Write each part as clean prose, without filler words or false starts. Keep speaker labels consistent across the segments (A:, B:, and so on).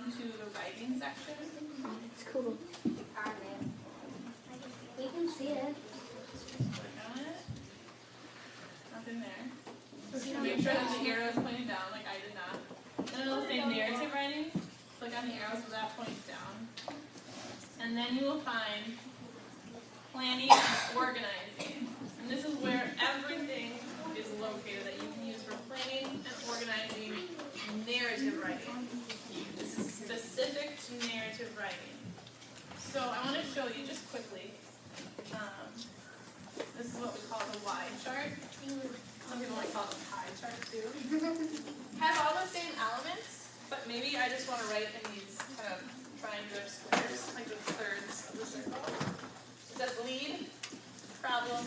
A: down to the writing section.
B: It's cool. We can see it.
A: Click on it. Nothing there. Make sure that the arrow is pointing down, like I did not. And it'll say narrative writing. Click on the arrow so that points down. And then you will find planning and organizing. And this is where everything is located that you can use for planning and organizing narrative writing. This is specific to narrative writing. So I want to show you just quickly. This is what we call the Y chart. Some people might call it a pie chart too. Has all the same elements, but maybe I just want to write in these kind of triangular squares, like the thirds of the circle. It says lead, problem,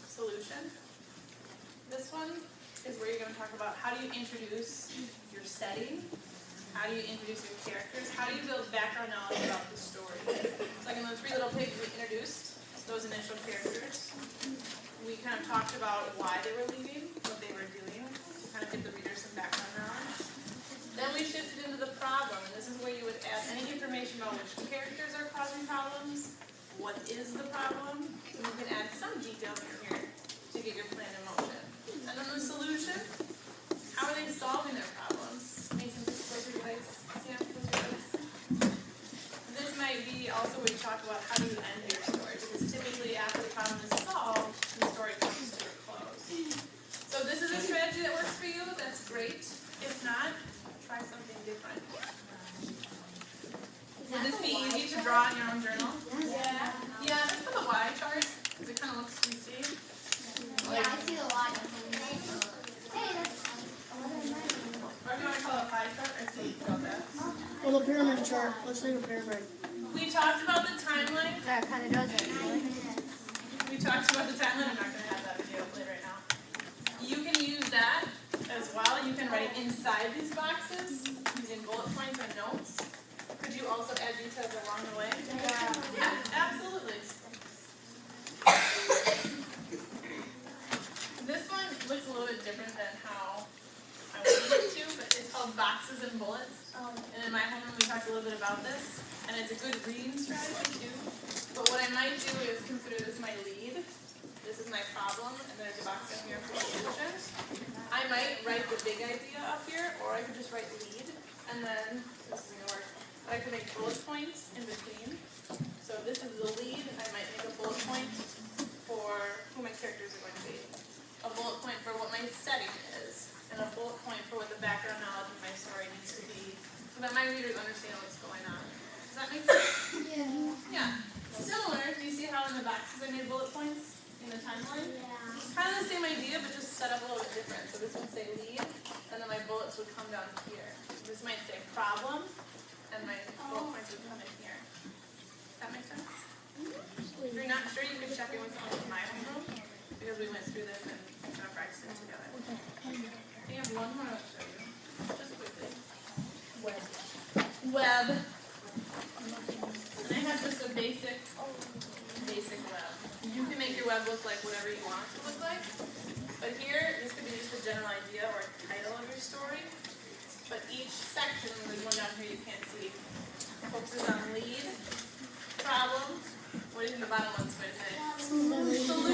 A: solution. This one is where you're going to talk about how do you introduce your setting, how do you introduce your characters, how do you build background knowledge about the story. So like in the Three Little Pigs, we introduced those initial characters. We kind of talked about why they were leaving, what they were doing, to kind of give the reader some background knowledge. Then we shifted into the problem, and this is where you would add any information about which characters are causing problems, what is the problem, and you can add some details in here to get your plan in motion. And then the solution, how are they solving their problems? Mason, just close your eyes. Yeah, close your eyes. This might be also where you talk about how do you end your story, because typically after the problem is solved, the story comes to a close. So if this is a strategy that works for you, that's great. If not, try something different. Would this be easy to draw in your own journal? Yeah. Yeah, that's for the Y chart, because it kind of looks, you see?
B: Yeah, I see a lot of things. Hey, that's
A: Or if you want to call it a pie chart, I see about that.
C: Well, the pyramid chart. Let's take a pyramid.
A: We talked about the timeline.
B: that kind of does it.
A: We talked about the timeline. I'm not going to have that video played right now. You can use that as well. You can write inside these boxes using bullet points and notes. Could you also add details along the way? Yeah, absolutely. This one looks a little bit different than how I wanted it to, but it's called boxes and bullets. And in my homeroom we talked a little bit about this, and it's a good reading strategy too. But what I might do is consider this my lead. This is my problem, and there's a box down here for solutions. I might write the big idea up here, or I could just write lead, and then, this isn't going to work, I could make bullet points in between. So if this is the lead, I might make a bullet point for who my characters are going to be, a bullet point for what my setting is, and a bullet point for what the background knowledge of my story needs to be, so that my readers understand what's going on. Does that make sense?
B: Yeah.
A: Yeah. Similar, do you see how in the boxes I made bullet points in the timeline?
B: Yeah.
A: It's kind of the same idea, but just set up a little bit different. So this would say lead, and then my bullets would come down here. This might say problem, and my bullet points would come in here. Does that make sense? If you're not sure, you can check in with someone from my homeroom, because we went through this and kind of practiced it together. I have one more I'll show you, just quickly. Web. And I have just a basic web. You can make your web look like whatever you want it to look like. But here, this could be just a general idea or a title of your story. But each section, there's one down here you can't see, focuses on lead, problem, what do you think the bottom one's going to say? Solution.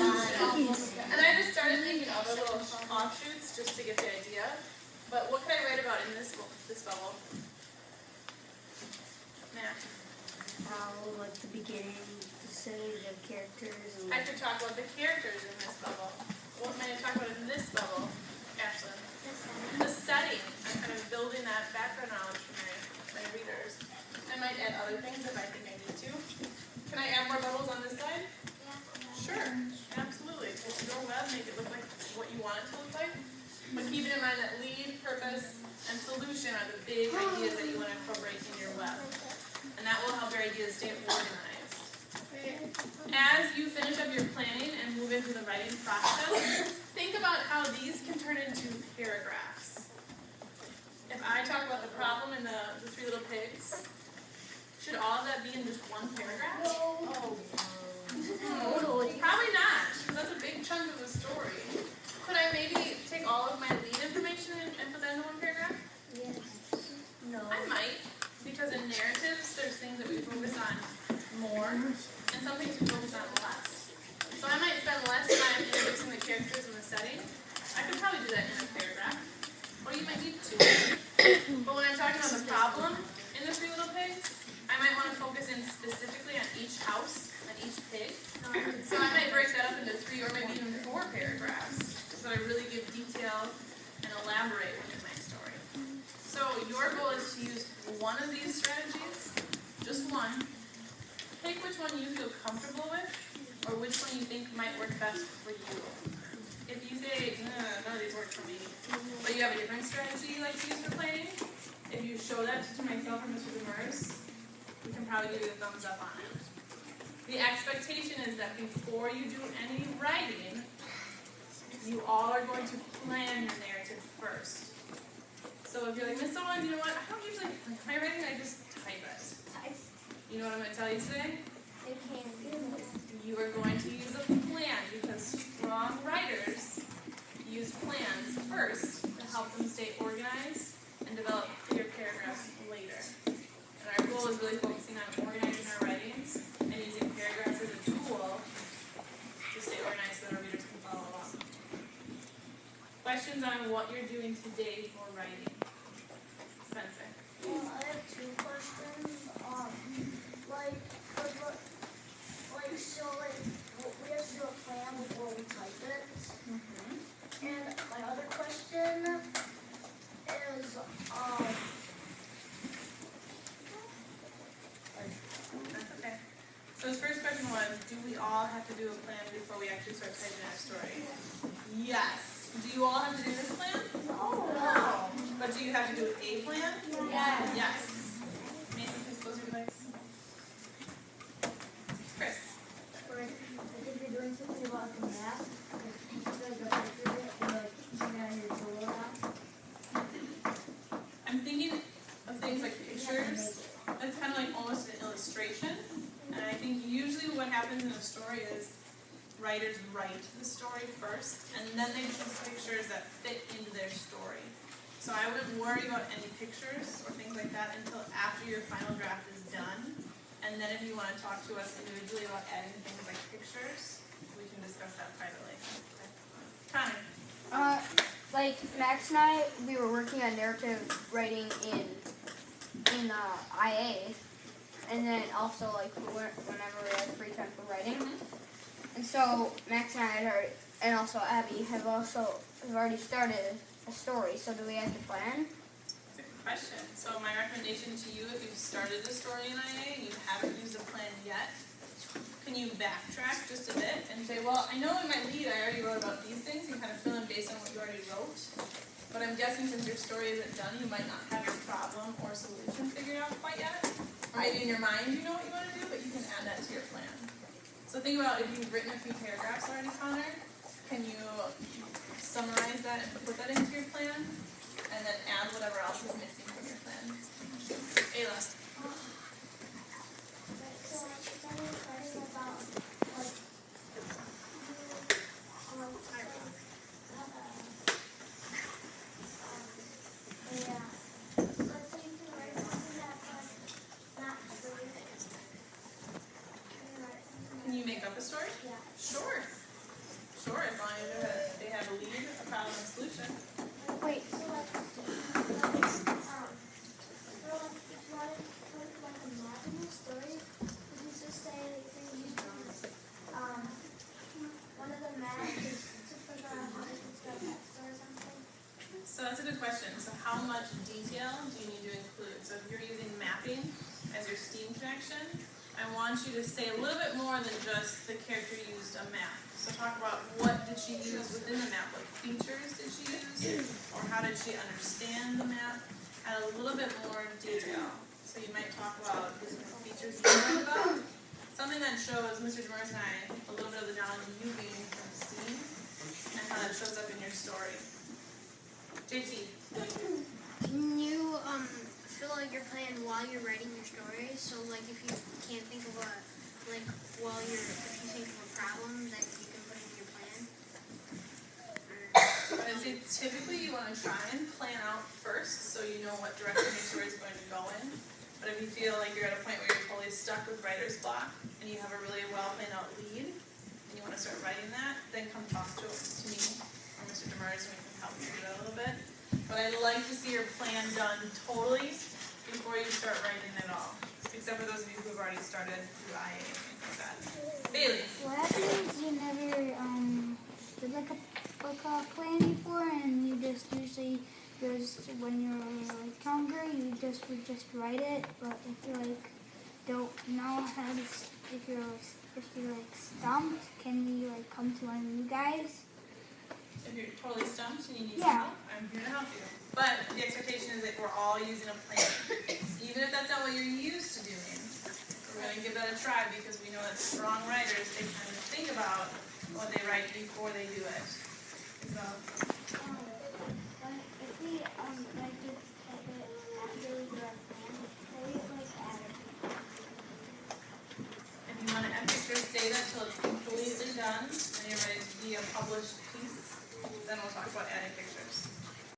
A: And I just started thinking other little offshoots just to get the idea. But what could I write about in this bubble? Matt?
C: Like the beginning, the setting of characters. And
A: I could talk about the characters in this bubble. What might I talk about in this bubble, Ashlyn? The setting. I'm kind of building that background knowledge for my readers. I might add other things if I think I need to. Can I add more bubbles on this side? Sure, absolutely. It's your web, make it look like what you want it to look like. But keep in mind that lead, purpose, and solution are the big ideas that you want to incorporate in your web. And that will help your ideas stay organized. As you finish up your planning and move into the writing process, think about how these can turn into paragraphs. If I talk about the problem in the Three Little Pigs, should all of that be in just one paragraph? Probably not, because that's a big chunk of the story. Could I maybe take all of my lead information and put that into one paragraph?
B: Yes.
C: no.
A: I might, because one of these strategies, just one. Pick which one you feel comfortable with, or which one you think might work best for you. If you say, none of these work for me, but you have a different strategy you like to use for planning, if you show that to myself or Mr. Demers, we can probably give you a thumbs up on it. The expectation is that before you do any writing, you all are going to plan your narrative first. So if you're like, Miss Owens, you know what, I don't usually like my writing, I just type it. You know what I'm going to tell you today? You are going to use a plan, because strong writers use plans first to help them stay organized and develop clear paragraphs later. And our goal is really focusing on organizing our writings and using paragraphs as a tool to stay organized so that our readers can follow along. Questions on what you're doing today for writing? Spencer.
C: I have two questions. We have to do a plan before we type it. And my other question is,
A: That's okay. So his first question was, do we all have to do a plan before we actually start typing our story? Yes. Do you all have to do this plan? No. But do you have to do a plan?
C: Yes.
A: Yes. Mason, please close your legs. Chris.
C: I think you're doing something about the math.
A: I'm thinking of things like pictures. That's kind of like almost an illustration. And I think usually what happens in a story is writers write the story first, and then they choose pictures that fit into their story. So I wouldn't worry about any pictures or things like that until after your final draft is done. And then if you want to talk to us individually about adding things like pictures, we can discuss that privately. Connor.
D: Like Max and I, we were working on narrative writing in IA, and then also like whenever we had free time for writing. And so Max and I had already, and also Abby have already started a story. So do we have to plan?
A: That's a good question. So my recommendation to you, if you've started a story in IA and you haven't used a plan yet, can you backtrack just a bit and say, well, I know in my lead I already wrote about these things, and kind of fill in based on what you already wrote. But I'm guessing since your story isn't done, you might not have your problem or solution figured out quite yet. Or maybe in your mind you know what you want to do, but you can add that to your plan. So think about if you've written a few paragraphs already, Connor, can you summarize that and put that into your plan? And then add whatever else is missing from your plan. Ayla. Can you make up a story?
C: Yeah.
A: Sure. Sure, as long as they have a lead, a problem, and a solution.
D: Wait.
C: If you wanted to put a map in the story, you can just say one of the maps is to figure out how to construct that store or something.
A: So that's a good question. So how much detail do you need to include? So if you're using mapping as your steam connection, I want you to say a little bit more than just the character used a map. So talk about what did she use within the map, what features did she use, or how did she understand the map? Add a little bit more detail. So you might talk about the features you learned about, something that shows Mr. Demers and I a little bit of the knowledge you gained from steam and how that shows up in your story. JT.
B: Can you fill out your plan while you're writing your story? So like if you can't think of if you think of a problem that you can put in your plan?
A: I'd say typically you want to try and plan out first so you know what direction your story is going to go in. But if you feel like you're at a point where you're totally stuck with writer's block and you have a really well planned out lead and you want to start writing that, then come talk to me or Mr. Demers and we can help you do that a little bit. But I'd like to see your plan done totally before you start writing at all. Except for those of you who have already started through IA and things like that. Bailey.
E: What happens you never did like a plan before and you just usually there's when you're like younger, you just would just write it. But if you like don't know how to, if you're like stumped, can we like come to one of you guys?
A: If you're totally stumped and you need
E: Yeah.
A: some help, I'm here to help you. But the expectation is that we're all using a plan. Even if that's not what you're used to doing, we're going to give that a try because we know that strong writers take time to think about what they write before they do it. So,
E: If we like just type it after we do our plan, can we like add it?
A: if you want to add pictures, say that till it's completely done and you're ready to be a published piece, then we'll talk about adding pictures.